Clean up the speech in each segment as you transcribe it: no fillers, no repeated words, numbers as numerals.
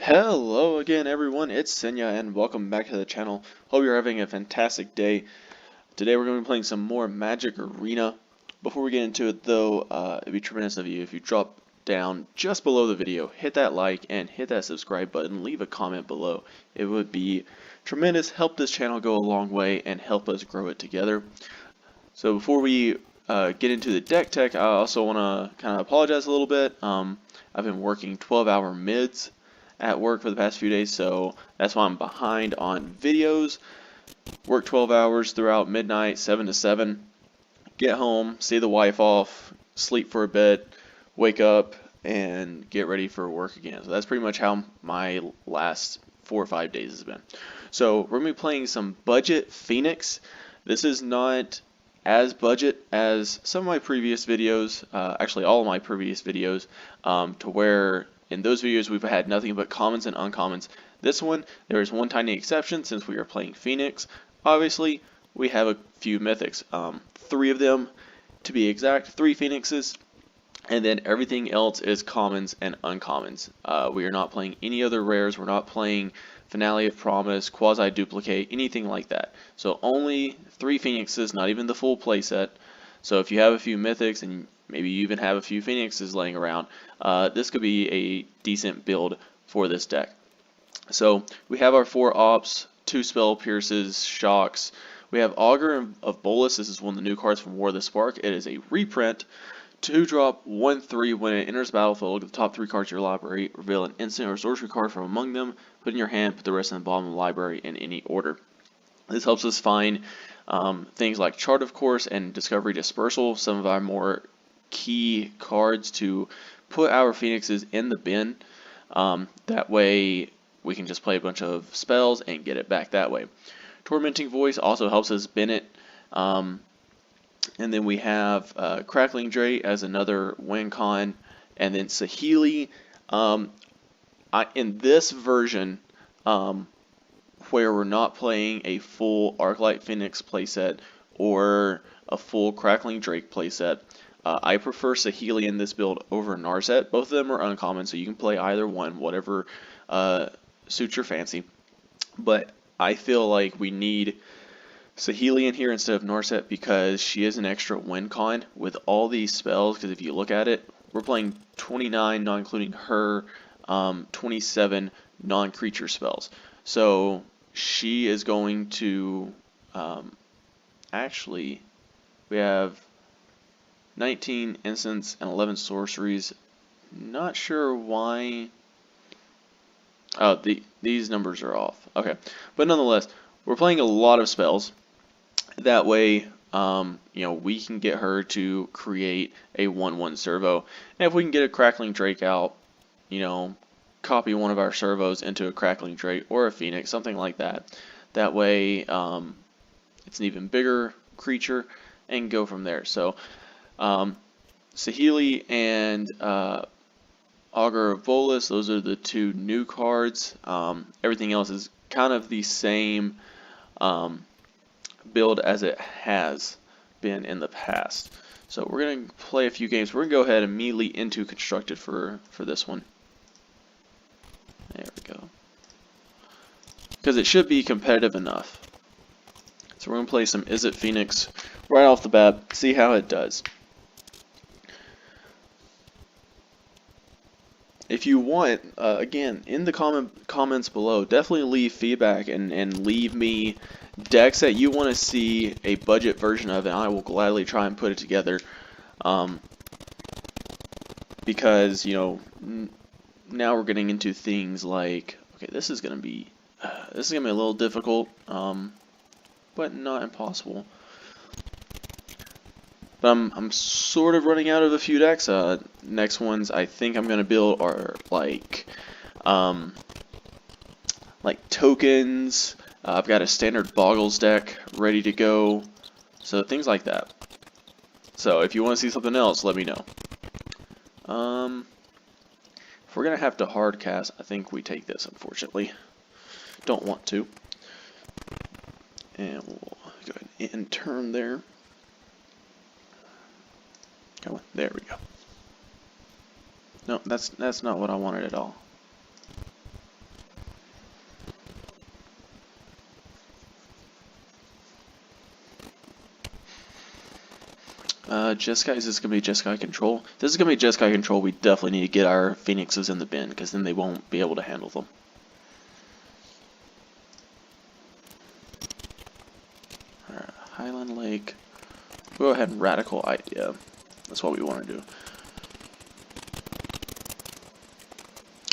Hello again everyone, it's Senyah and welcome back to the channel. Hope you're having a fantastic day. Today we're going to be playing some more Magic Arena. Before we get into it though, it'd be tremendous of you if you drop down just below the video, hit that like and hit that subscribe button, leave a comment below. It would be tremendous, help this channel go a long way and help us grow it together. So before we get into the deck tech, I also want to kind of apologize a little bit. I've been working 12-hour mids at work for the past few days, so that's why I'm behind on videos. Work 12 hours throughout midnight, 7 to 7. Get home, see the wife off, sleep for a bit, wake up, and get ready for work again. So that's pretty much how my last 4 or 5 days has been. So we're going to be playing some Budget Phoenix. This is not as budget as some of my previous videos, actually all of my previous videos, to where in those videos we've had nothing but commons and uncommons. This one, there is one tiny exception since we are playing Phoenix. Obviously, we have a few mythics, 3 of them to be exact, 3 Phoenixes, and then everything else is commons and uncommons. We are not playing any other rares, we're not playing Finale of Promise, Quasi-Duplicate, anything like that. So only 3 Phoenixes, not even the full playset. So if you have a few mythics and maybe you even have a few Phoenixes laying around, this could be a decent build for this deck. So we have our 4 ops, 2 spell pierces, shocks. We have Augur of Bolas. This is one of the new cards from War of the Spark. It is a reprint. 2-drop, 1/3. When it enters the battlefield, look at the top 3 cards of your library, reveal an instant or sorcery card from among them, put in your hand, put the rest in the bottom of the library in any order. This helps us find things like Chart, of course, and Discovery Dispersal, some of our more key cards to put our Phoenixes in the bin. That way we can just play a bunch of spells and get it back that way. Tormenting Voice also helps us bin it. And then we have Crackling Drake as another win con, and then Saheeli. In this version, where we're not playing a full Arclight Phoenix playset or a full Crackling Drake playset, I prefer Saheeli in this build over Narset. Both of them are uncommon, so you can play either one, whatever suits your fancy. But I feel like we need Saheeli in here instead of Narset because she is an extra win con with all these spells. Because if you look at it, we're playing 29, not including her, 27 non-creature spells. So she is going to, actually, we have 19 instants and 11 sorceries. Not sure why. Oh, these numbers are off. Okay, but nonetheless, we're playing a lot of spells. That way, we can get her to create a 1/1 servo. And if we can get a Crackling Drake out, copy one of our servos into a Crackling Drake or a Phoenix, something like that. That way, it's an even bigger creature and go from there. So, Saheeli and Augur of Bolas, those are the 2 new cards. Everything else is kind of the same build as it has been in the past. So we're going to play a few games. We're going to go ahead and immediately into Constructed for this one. There we go. Because it should be competitive enough. So we're going to play some Izzet Pheonix right off the bat, see how it does. If you want, again, in the comments below, definitely leave feedback and leave me decks that you want to see a budget version of, and I will gladly try and put it together. Because, now we're getting into things like, okay, this is gonna be a little difficult, but not impossible. But I'm sort of running out of a few decks. Next ones I think I'm gonna build are like tokens. I've got a standard Boggles deck ready to go, so things like that. So if you want to see something else, let me know. If we're gonna have to hard cast, I think we take this. Unfortunately, don't want to, and we'll go ahead and turn there. Go on. There we go. No, that's not what I wanted at all. Jeskai, is this going to be Jeskai control? If this is going to be Jeskai control, we definitely need to get our Phoenixes in the bin, because then they won't be able to handle them. Alright, Highland Lake. Go ahead and radical idea. That's what we want to do.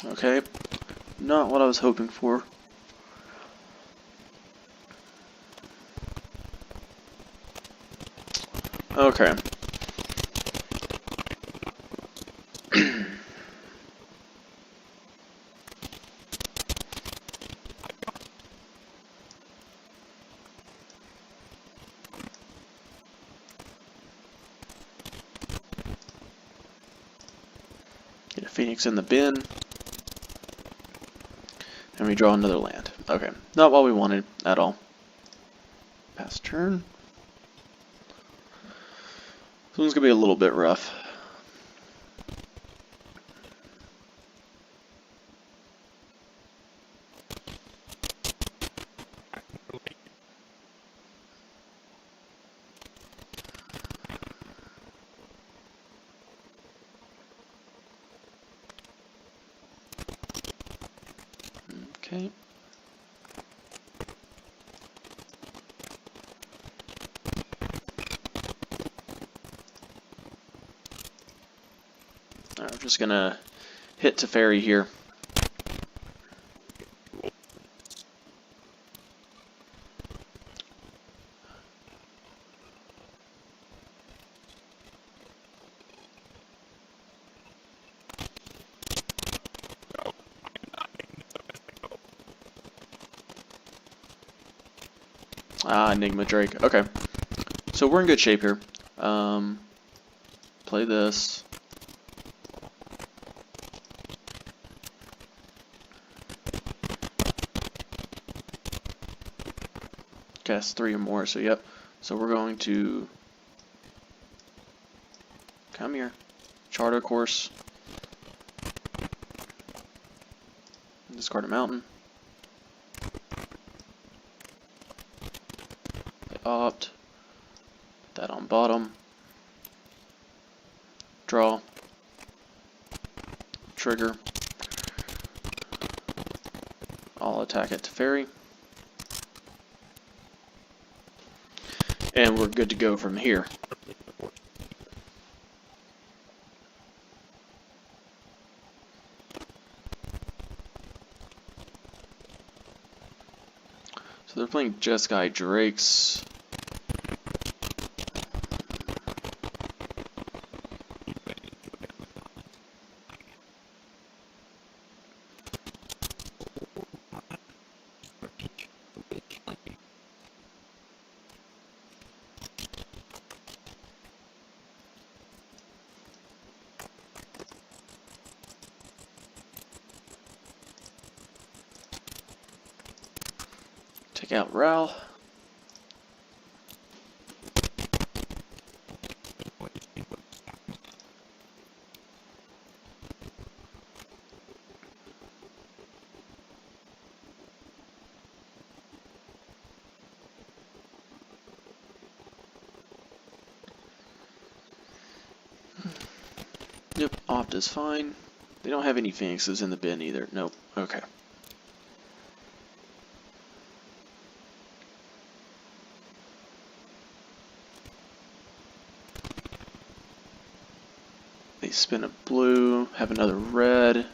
Okay, not what I was hoping for. Okay. Get a Phoenix in the bin. And we draw another land. Okay, not what we wanted at all. Pass turn. This one's gonna be a little bit rough. Okay. I'm just gonna hit Teferi here. Ah, Enigma Drake. Okay. So we're in good shape here. Play this. Cast 3 or more, so yep. So we're going to come here. Charter course. Discard a mountain. Opt. Put that on bottom. Draw. Trigger. I'll attack it to Teferi. And we're good to go from here. So they're playing Jeskai Drakes. Take out Ral. Yep, opt is fine. They don't have any Phoenixes in the bin either. Nope. Okay. They spin a blue, have another red.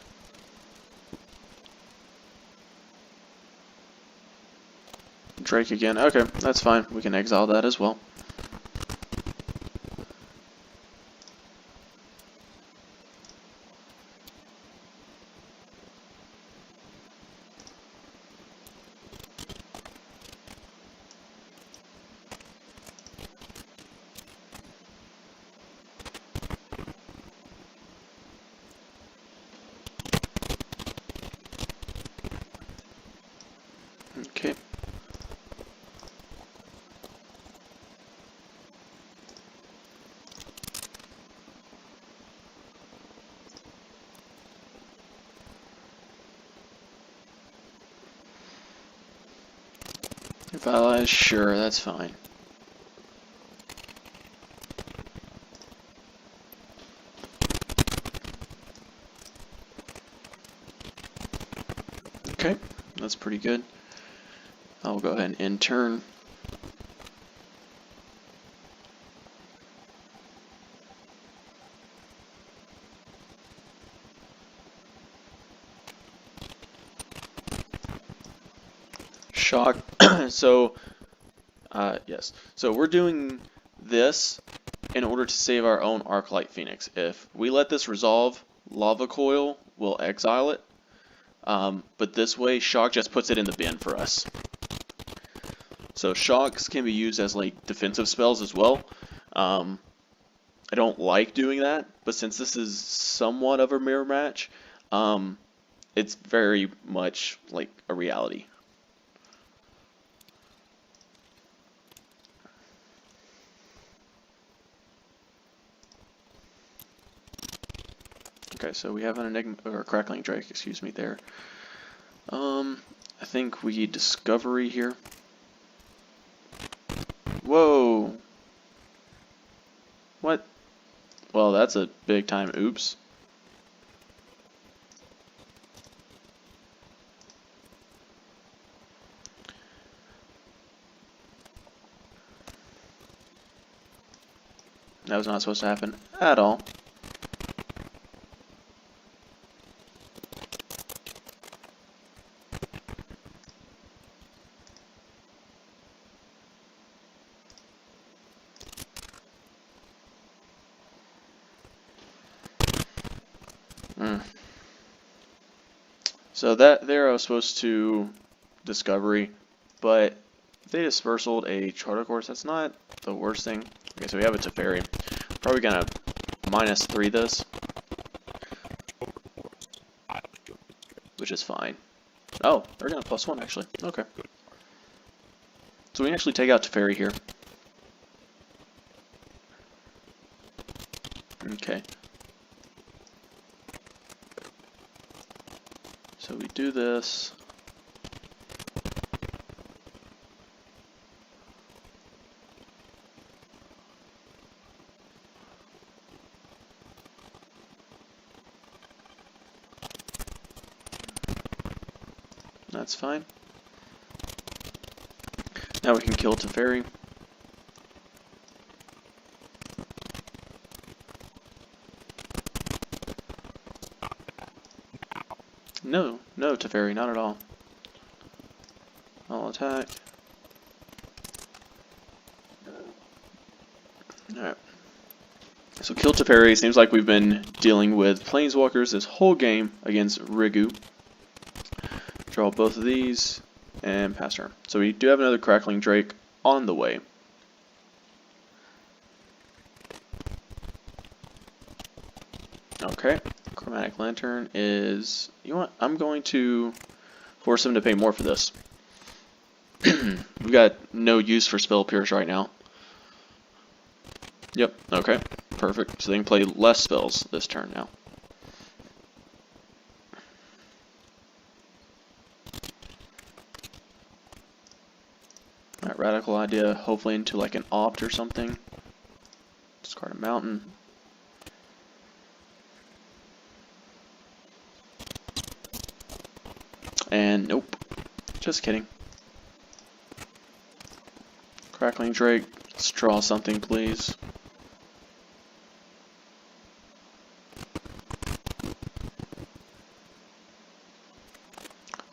Drake again. Okay, that's fine. We can exile that as well. Okay. If allies, sure, that's fine. Okay, that's pretty good. I'll go ahead and end turn. Shock. So, yes. So we're doing this in order to save our own Arclight Phoenix. If we let this resolve, Lava Coil will exile it. But this way, Shock just puts it in the bin for us. So Shocks can be used as like defensive spells as well. I don't like doing that, but since this is somewhat of a mirror match, it's very much like a reality. Okay, so we have an Enigma, or Crackling Drake, excuse me, there. I think we need Discovery here. Whoa! What? Well, that's a big time oops. That was not supposed to happen at all. So that there I was supposed to Discovery, but if they dispersaled a Charter Course, that's not the worst thing. Okay, so we have a Teferi. Probably gonna -3 this, which is fine. Oh, they're gonna +1 actually. Okay. So we can actually take out Teferi here. Okay. So we do this. That's fine. Now we can kill Teferi. No, no Teferi, not at all. I'll attack. Alright. So kill Teferi. Seems like we've been dealing with Planeswalkers this whole game against Rigu. Draw both of these and pass turn. So we do have another Crackling Drake on the way. Okay. Chromatic Lantern is, you know what, I'm going to force him to pay more for this. We've got no use for Spell Pierce right now. Yep, okay, perfect. So they can play less spells this turn now. Alright, radical idea, hopefully into like an Opt or something. Discard a mountain. And nope, just kidding. Crackling Drake, let's draw something please.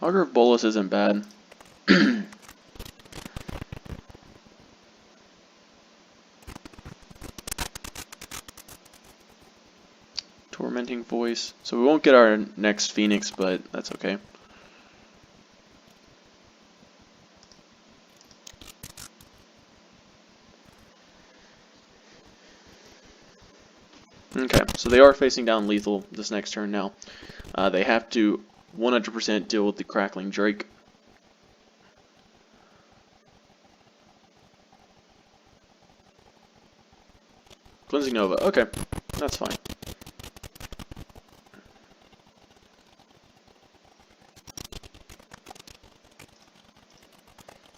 Augur of Bolas isn't bad. Tormenting Voice. So we won't get our next Phoenix, but that's okay. Okay, so they are facing down lethal this next turn now. They have to 100% deal with the Crackling Drake. Cleansing Nova, okay, that's fine.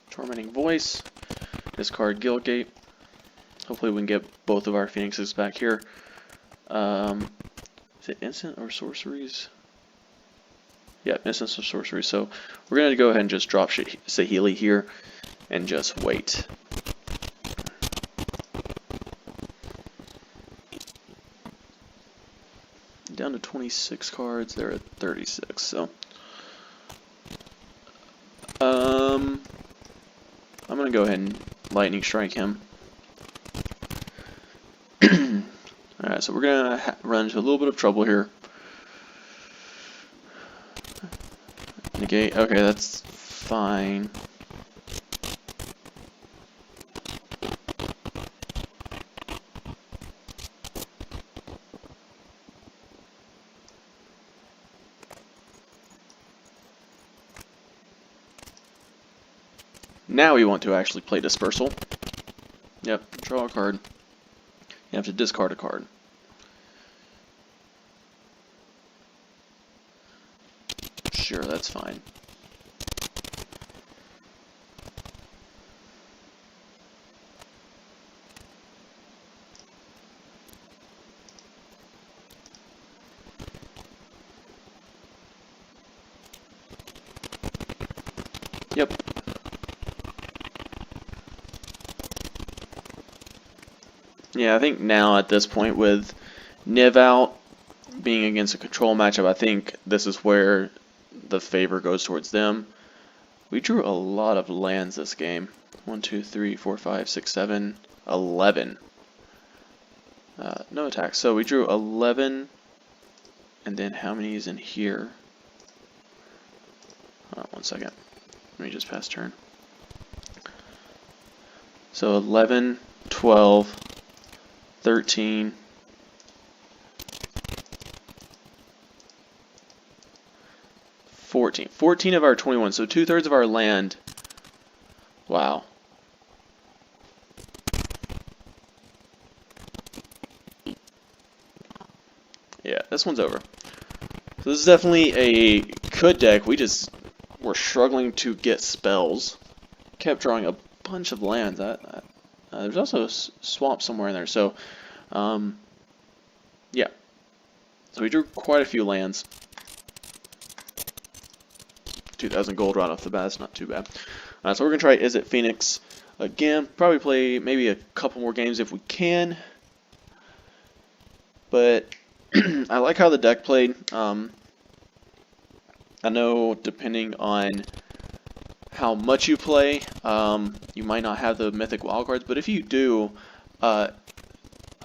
Tormenting Voice, discard Guildgate. Hopefully we can get both of our Phoenixes back here. Is it instant or sorceries? Yeah, missing some sorcery. So we're going to go ahead and just drop Saheeli here and just wait. Down to 26 cards. They're at 36. So I'm going to go ahead and lightning strike him. Alright, so we're going to run into a little bit of trouble here. Negate. Okay, that's fine. Now we want to actually play Dispersal. Yep, draw a card. You have to discard a card. Sure, that's fine. Yep. Yeah, I think now at this point with Niv out, being against a control matchup, I think this is where the favor goes towards them. We drew a lot of lands this game. 1, 2, 3, 4, 5, 6, 7, 11. No attacks. So we drew 11, and then how many is in here? Hold on 1 second. Let me just pass turn. So 11, 12, 13, 14. 14 of our 21, so 2/3 of our land. Wow. Yeah, this one's over. So this is definitely a good deck. We just were struggling to get spells. Kept drawing a bunch of lands. There's also a swamp somewhere in there. So, yeah. So we drew quite a few lands. 2,000 gold right off the bat. It's not too bad. So we're going to try Izzet Pheonix again. Probably play maybe a couple more games if we can. But I like how the deck played. I know depending on how much you play, you might not have the mythic wild cards, but if you do, I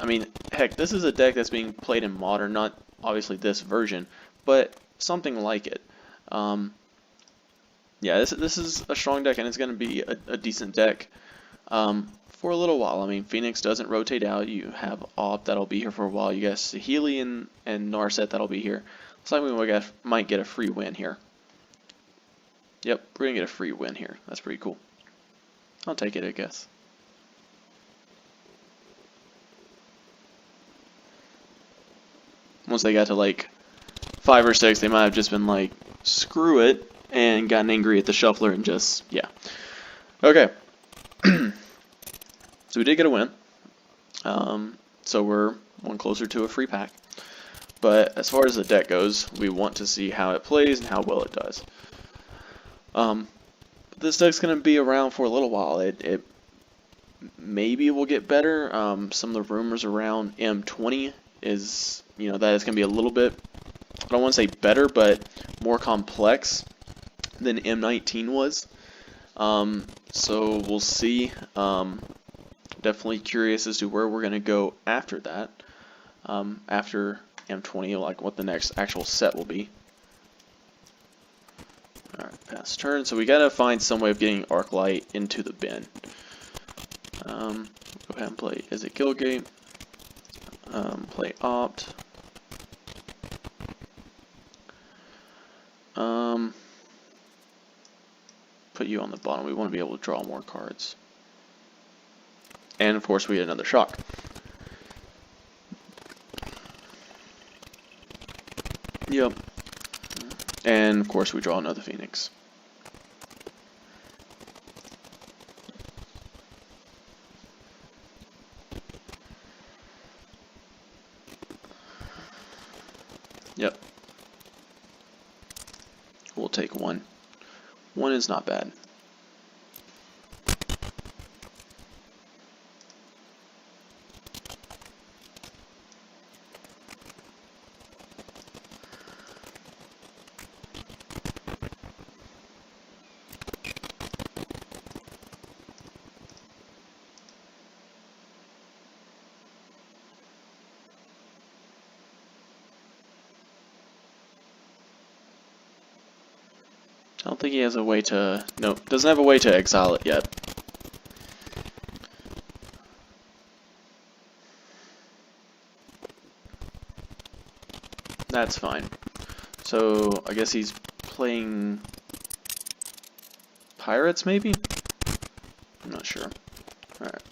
mean, heck, this is a deck that's being played in Modern, not obviously this version, but something like it. Yeah, this is a strong deck, and it's going to be a decent deck for a little while. I mean, Phoenix doesn't rotate out. You have Op that'll be here for a while. You got Saheeli and Narset that'll be here. Looks like we might get a free win here. Yep, we're going to get a free win here. That's pretty cool. I'll take it, I guess. Once they got to like 5 or 6, they might have just been like, screw it, and gotten angry at the shuffler and just, yeah. Okay. So we did get a win. So we're one closer to a free pack. But as far as the deck goes, we want to see how it plays and how well it does. This deck's going to be around for a little while. It maybe will get better. Some of the rumors around M20 is, that it's going to be a little bit, I don't want to say better, but more complex than M19 was. So we'll see. Definitely curious as to where we're going to go after that. After M20, like what the next actual set will be. Alright, pass turn. So we gotta find some way of getting Arclight into the bin. Go ahead and play Izzet Guildgate. Play Opt. Put you on the bottom. We want to be able to draw more cards. And of course we get another shock. Yep. And of course we draw another Phoenix. Yep. take one. One is not bad. I don't think he has a way to... No, doesn't have a way to exile it yet. That's fine. So, I guess he's playing... Pirates, maybe? I'm not sure. Alright,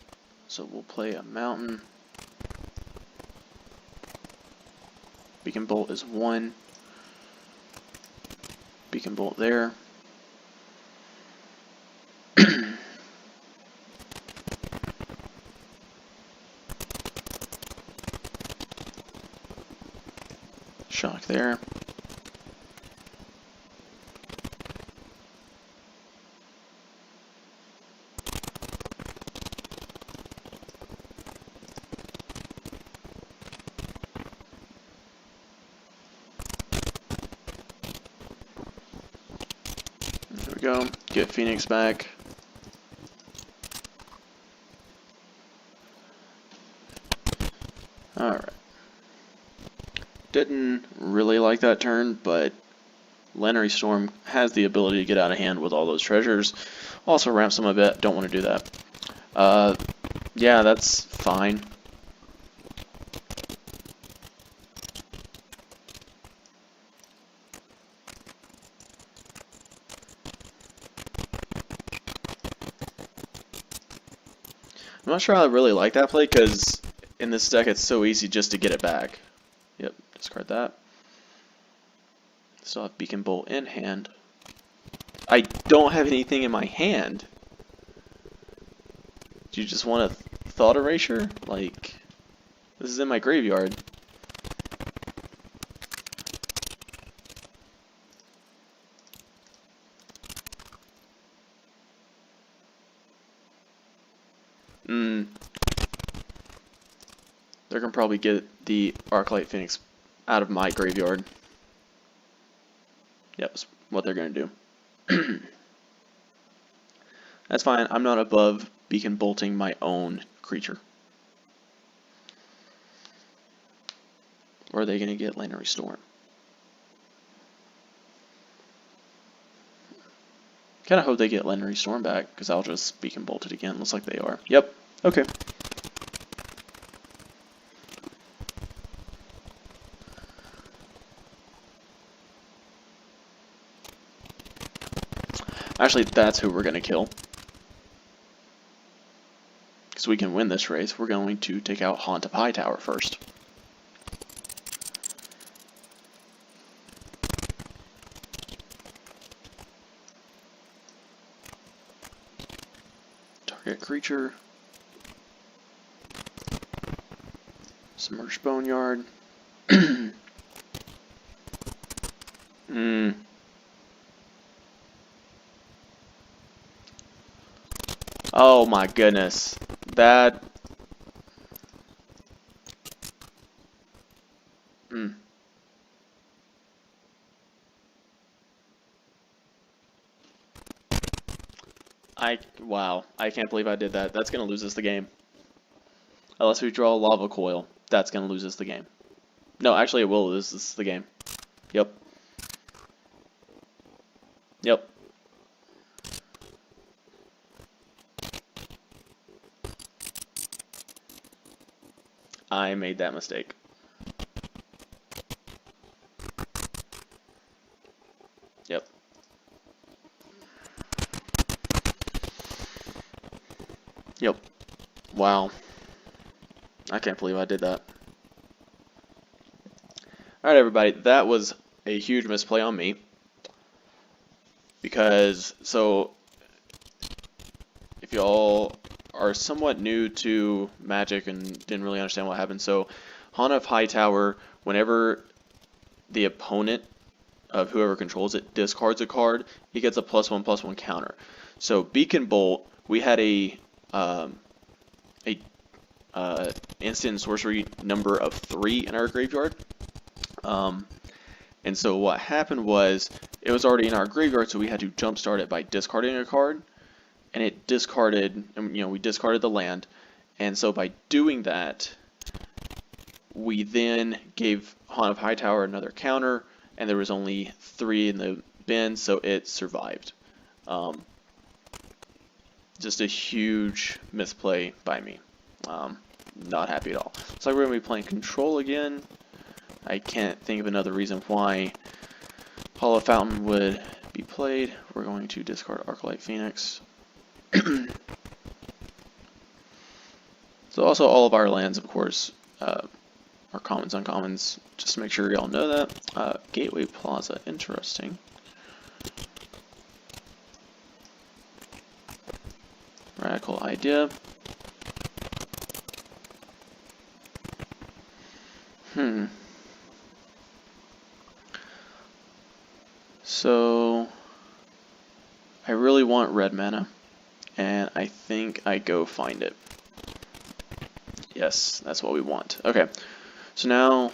so we'll play a mountain. Beacon Bolt is 1. Beacon Bolt there. Shock there. There we go. Get Phoenix back. Alright. Didn't really like that turn, but Lenary Storm has the ability to get out of hand with all those treasures. Also ramps them a bit, don't want to do that. Yeah, that's fine. I'm not sure I really like that play, because in this deck it's so easy just to get it back. Yep, discard that. Still have Beacon Bolt in hand. I don't have anything in my hand. Do you just want a Thought Erasure? Like, this is in my graveyard. They're gonna probably get the Arclight Phoenix out of my graveyard. Yep, that's what they're gonna do. That's fine, I'm not above Beacon Bolting my own creature. Or are they gonna get Lenary Storm? Kinda hope they get Lenary Storm back, because I'll just Beacon Bolt it again. Looks like they are. Yep, okay. Actually, that's who we're going to kill. Because we can win this race, we're going to take out Haunt of Hightower first. Target creature. Submerged Boneyard. Oh my goodness. That... Wow. I can't believe I did that. That's going to lose us the game. Unless we draw a Lava Coil. That's going to lose us the game. No, actually it will lose us the game. Yep. Yep. I made that mistake. Yep. Yep. Wow. I can't believe I did that. Alright everybody, that was a huge misplay on me. Because, so, if y'all are somewhat new to Magic and didn't really understand what happened, so Haunt of Hightower, whenever the opponent of whoever controls it discards a card, it gets a +1/+1 counter. So Beacon Bolt, we had a instant sorcery number of 3 in our graveyard. And so what happened was, it was already in our graveyard, so we had to jumpstart it by discarding a card, and it discarded, and we discarded the land, and so by doing that, we then gave Haunt of Hightower another counter, and there was only 3 in the bin, so it survived. Just a huge misplay by me. Not happy at all. So we're going to be playing Control again. I can't think of another reason why Hollow Fountain would be played. We're going to discard Arclight Phoenix. So also all of our lands, of course, are commons, uncommons, just to make sure y'all know that. Gateway Plaza, interesting. Radical Idea. So, I really want red mana, and I think I go find it. Yes, that's what we want. Okay, so now,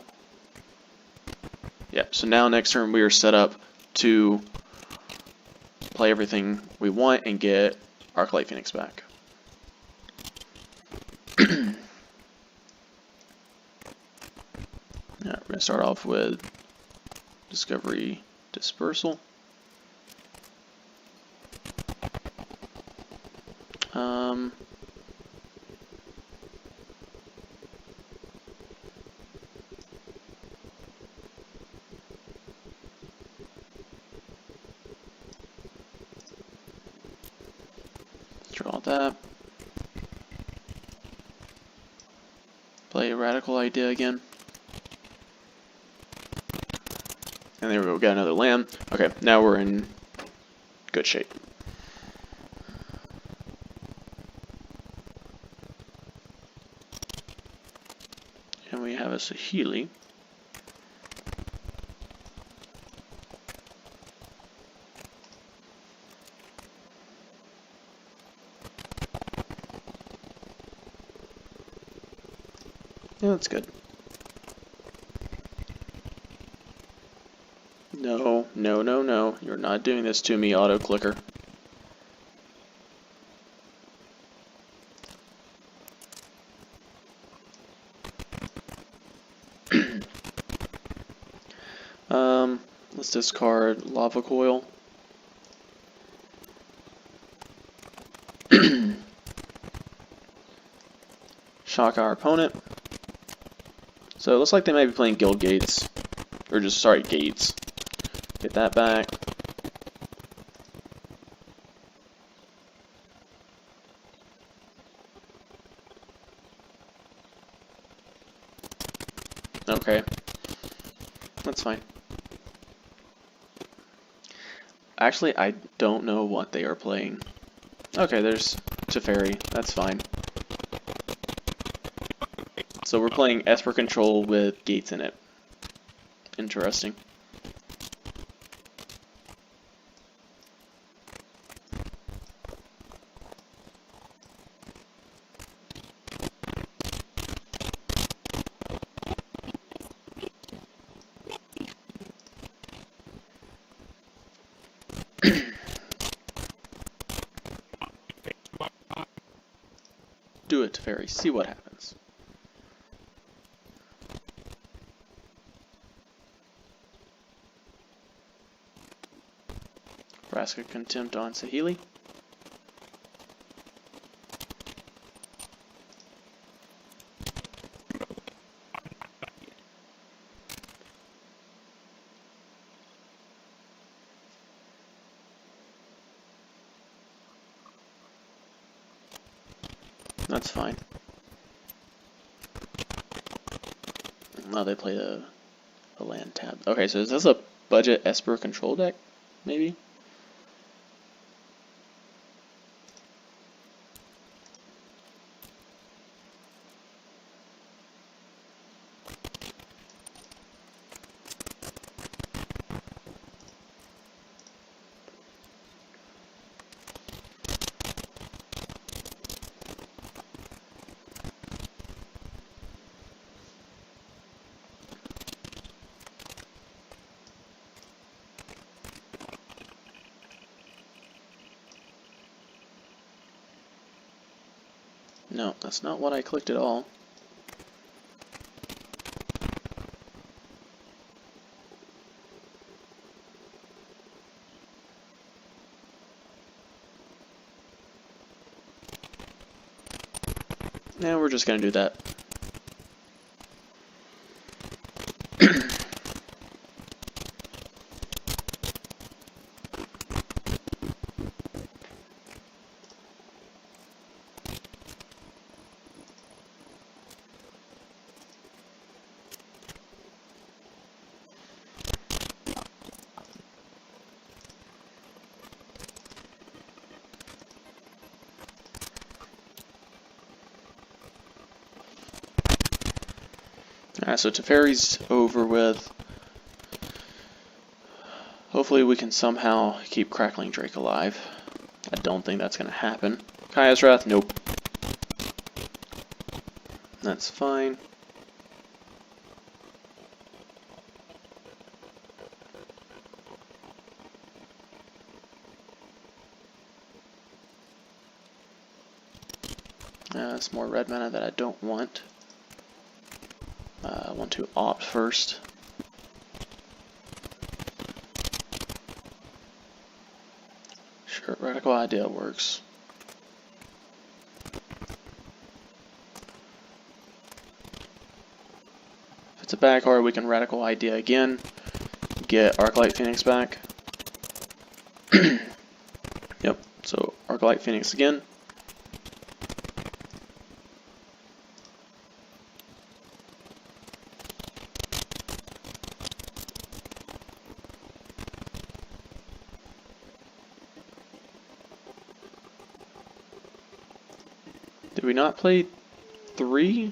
next turn we are set up to play everything we want and get Arclight Phoenix back. We're going to start off with Discovery Dispersal. Draw that. Play a Radical Idea again. And there we go, we got another land. Okay, now we're in good shape. And we have a Saheeli. Yeah, that's good. No, no, no, no. You're not doing this to me, auto clicker. Let's discard Lava Coil. Shock our opponent. So it looks like they might be playing Guildgates. Or just, sorry, Gates. Get that back. Okay. That's fine. Actually, I don't know what they are playing. Okay, there's Teferi. That's fine. So we're playing Esper Control with Gates in it. Interesting. Do it, Teferi. See what happens. Vraska Contempt on Saheeli. That's fine. Now they play a land tab. Okay, so is this a budget Esper control deck? Maybe? No, that's not what I clicked at all. And we're just going to do that. Alright, so Teferi's over with. Hopefully we can somehow keep Crackling Drake alive. I don't think that's going to happen. Kaya's Wrath, nope. That's fine. That's more red mana that I don't want. I want to opt first. Sure, Radical Idea works. If it's a bad card, we can Radical Idea again. Get Arclight Phoenix back. Yep, so Arclight Phoenix again. Did we not play 3?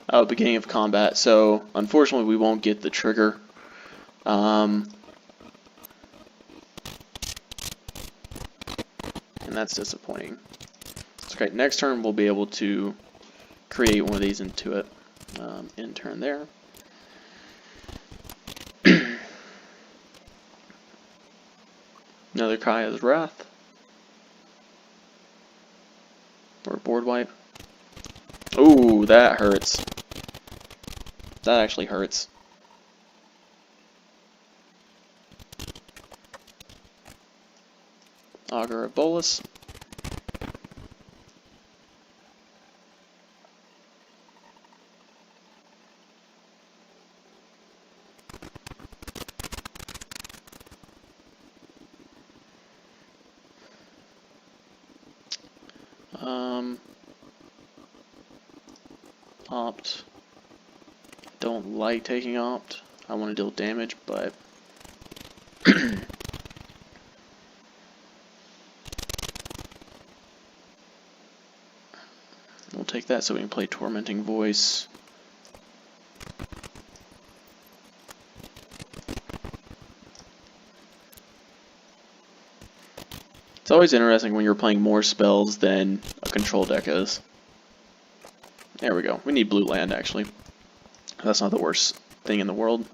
Oh, beginning of combat. So, unfortunately, we won't get the trigger. And that's disappointing. Okay, next turn we'll be able to create one of these into it. End turn there. Another Kaya's Wrath. Or board wipe. Ooh, that hurts. That actually hurts. Augur of Bolas. Opt. Don't like taking opt. I want to deal damage, but we'll take that so we can play Tormenting Voice. It's always interesting when you're playing more spells than a control deck is. There we go. We need blue land, actually. That's not the worst thing in the world.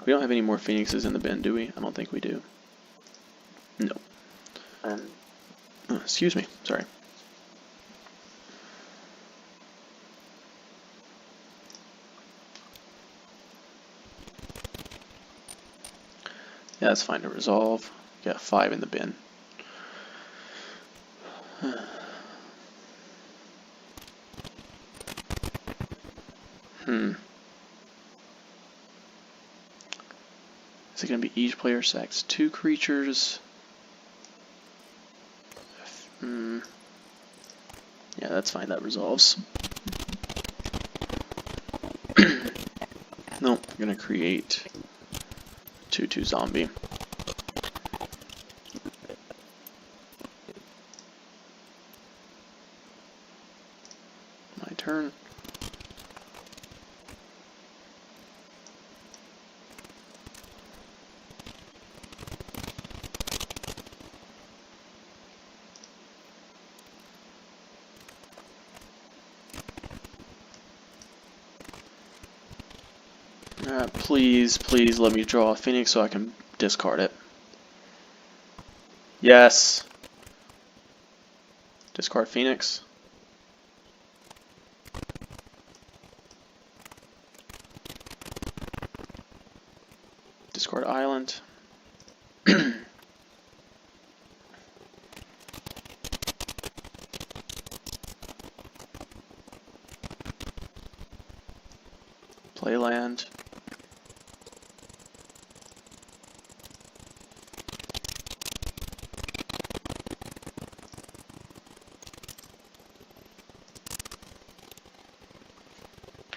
We don't have any more Phoenixes in the bin, do we? I don't think we do. No. Excuse me. Sorry. Yeah, that's fine to resolve. Got 5 in the bin. Is it going to be each player sacks 2 creatures? Yeah, that's fine. That resolves. Nope, I'm going to create 2/2 zombie. My turn. Alright, please let me draw a Phoenix so I can discard it. Yes! Discard Phoenix. Discard Island. Play land.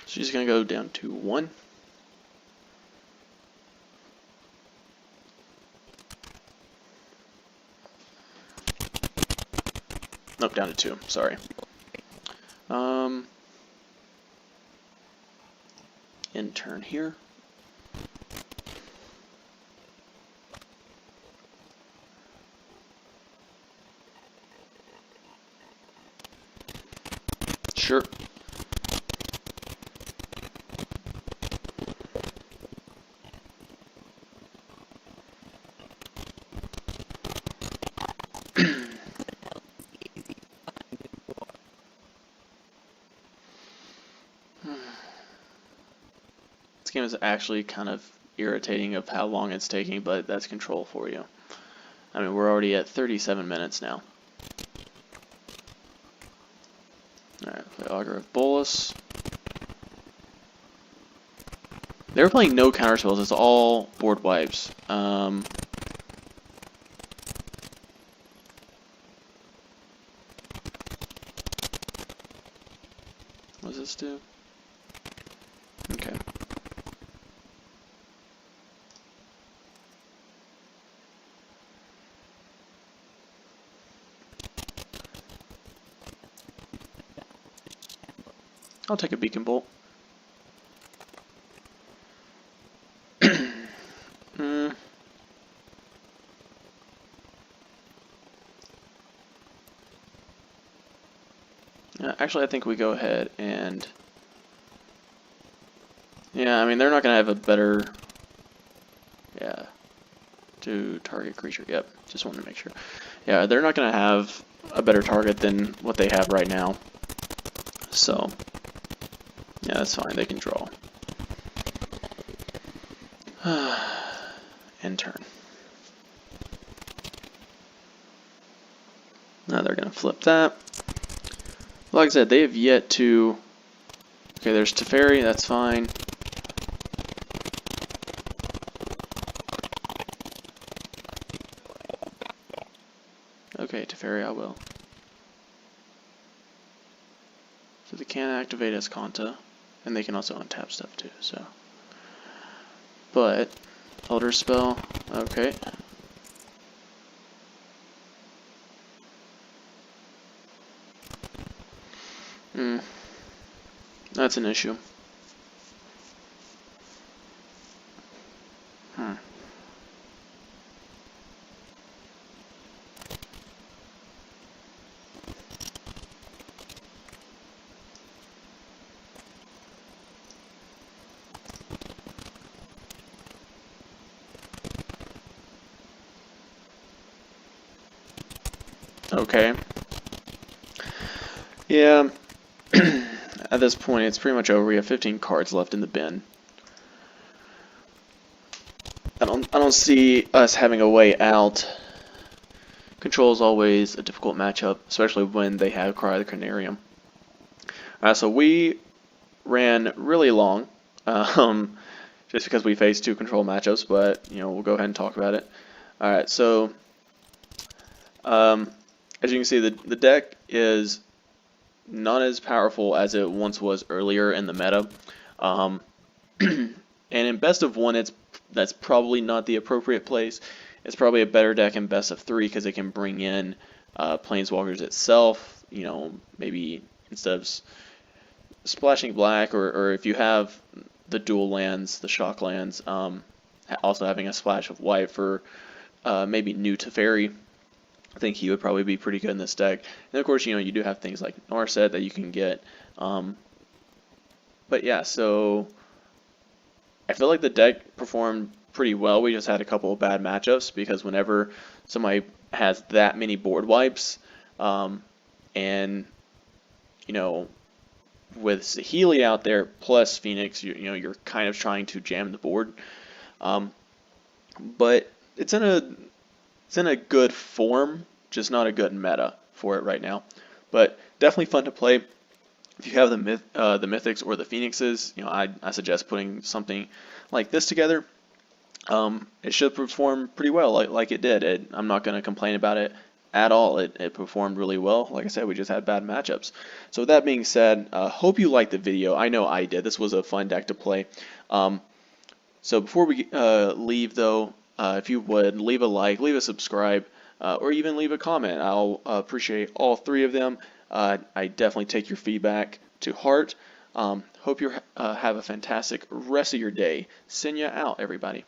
She's gonna go down to 1. Nope, down to 2. Sorry. End turn here. Sure. This game is actually kind of irritating of how long it's taking, but that's control for you. I mean, we're already at 37 minutes now. Alright, play Augur of Bolas. They were playing no counterspells, it's all board wipes. What does this do? Okay. I'll take a Beacon Bolt. Actually, I think we go ahead and... Yeah, I mean, they're not going to have a better... Yeah. To target creature. Yep, just wanted to make sure. Yeah, they're not going to have a better target than what they have right now. So... Yeah, that's fine. They can draw. End turn. Now they're going to flip that. Like I said, they have yet to... Okay, there's Teferi, that's fine. Okay, Teferi, I will. So they can activate Escanta, and they can also untap stuff too, so... But, Elder Spell, okay. That's an issue. Okay. Yeah. At this point, it's pretty much over. We have 15 cards left in the bin. I don't see us having a way out. Control is always a difficult matchup, especially when they have Cry of the Canarium. So we ran really long, just because we faced 2 control matchups, but we'll go ahead and talk about it. Alright, so as you can see, the deck is not as powerful as it once was earlier in the meta. And in best of 1, that's probably not the appropriate place. It's probably a better deck in best of 3 because it can bring in Planeswalkers itself. Maybe instead of splashing black, or if you have the dual lands, the shock lands, also having a splash of white for maybe new Teferi. I think he would probably be pretty good in this deck. And of course, you do have things like Narset that you can get. But yeah, so I feel like the deck performed pretty well. We just had a couple of bad matchups because whenever somebody has that many board wipes, and you know, with Saheeli out there plus Phoenix, you know, you're kind of trying to jam the board. But it's in a good form, just not a good meta for it right now. But definitely fun to play. If you have the mythics or the phoenixes, you know, I suggest putting something like this together. It should perform pretty well, like it did. I'm not going to complain about it at all. It performed really well. Like I said, we just had bad matchups. So with that being said, hope you liked the video. I know I did. This was a fun deck to play. So before we leave, though, if you would leave a like, leave a subscribe, or even leave a comment. I'll appreciate all three of them. I definitely take your feedback to heart. Hope you have a fantastic rest of your day. Senyah out, everybody.